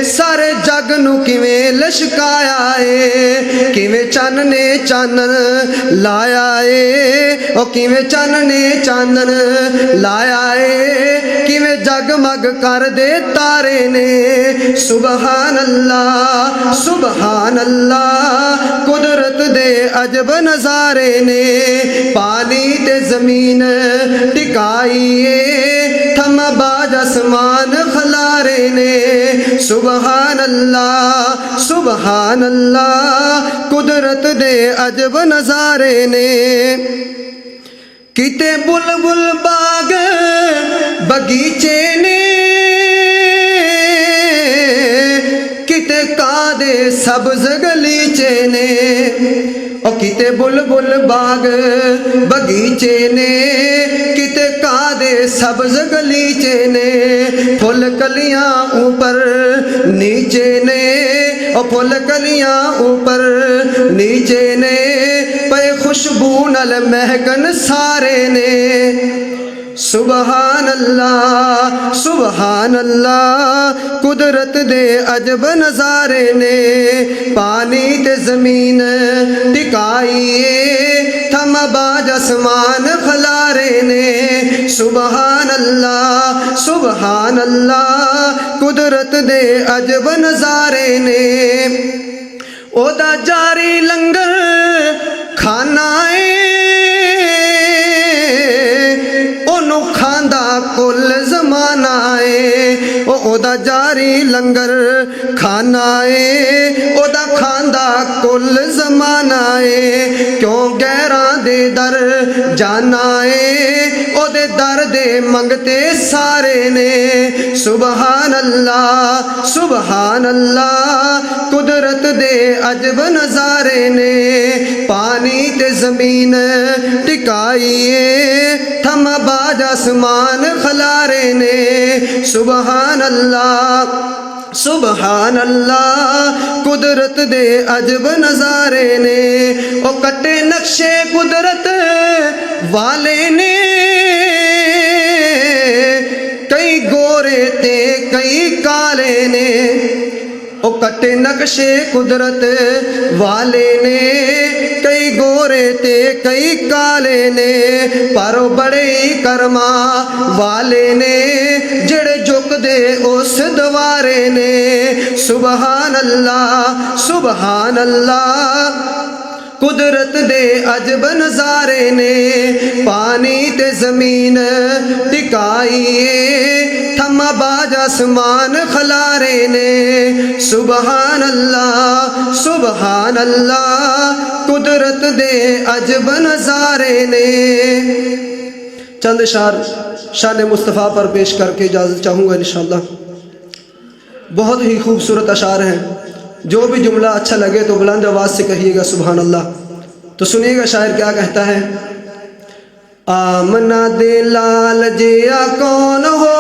सारे जग नू किवें लशकाया है, किवें चन्न ने चानन लाया है, ओ किवें चन्न ने चानन लाया है, किवें जगमग कर दे तारे ने। सुबहान अल्लाह सुबहान अल्लाह, कुदरत दे अजब नजारे ने। पानी ते जमीन टिकाई है, थम बाज आसमान खलारे ने। सुबहान अल्लाह सुबहान अल्लाह, कुदरत दे अजब नजारे ने। किते बुलबुल बाग बगीचे ने, किते कादे सब्ज गलीचे ने। ओ किते बुलबुल बाग बगीचे ने, किते कादे सब्ज गलीचे ने। फुल कलियां ऊपर नीचे ने, ओ फुल कलियां ऊपर नीचे ने। पे खुशबू नल महकन सारे ने। सुबहान अल्लाह सुबहान अल्लाह, कुदरत दे अजब नजारे ने। पानी ते जमीन टिकाई है, थम बाज आसमान खलारे ने। सुबहान अल्लाह सुबहान अल्लाह, कुदरत दे अजब नजारे ने। ओदा जारी लंगर खाना है, खांदा कुल जमाना है। ओदा जारी लंगर खाना है, ओदा खांदा कुल जमाना है। क्यों गैरां दे दर जाना है, ओदे दर दे मंगते सारे ने। सुबहान अल्लाह सुबहान अल्लाह, कुदरत दे अजब नजारे ने। पानी ते जमीन टिकाई है, थम बाज आसमान खलारे ने। सुबहान अल्लाह सुबहान अल्लाह, कुदरत दे अजब नजारे ने। ओ कटे नक्शे कुदरत वाले ने, कई गोरे ते कई काले ने। ओ कटे नक्शे कुदरत वाले ने, कई गोरे ते कई काले ने। पर बड़े करमा वाले ने, जड़े झुकदे उस दवारे ने। सुबहान अल्लाह सुबहान अल्लाह, कुदरत दे अजब नजारे ने। पानी ते जमीन टिकाई है, थम बाज आसमान खलारे ने। सुबहान अल्लाह सुबहान अल्लाह, कुदरत दे अजब नजारे ने। चंद शार शान मुस्तफ़ा पर पेश करके इजाज़त चाहूँगा इंशाअल्लाह। बहुत ही खूबसूरत अशार हैं, जो भी जुमला अच्छा लगे तो बुलंद आवाज़ से कहिएगा सुभान अल्लाह। तो सुनिएगा शायर क्या कहता है। आमना दे लाल जिया कौन हो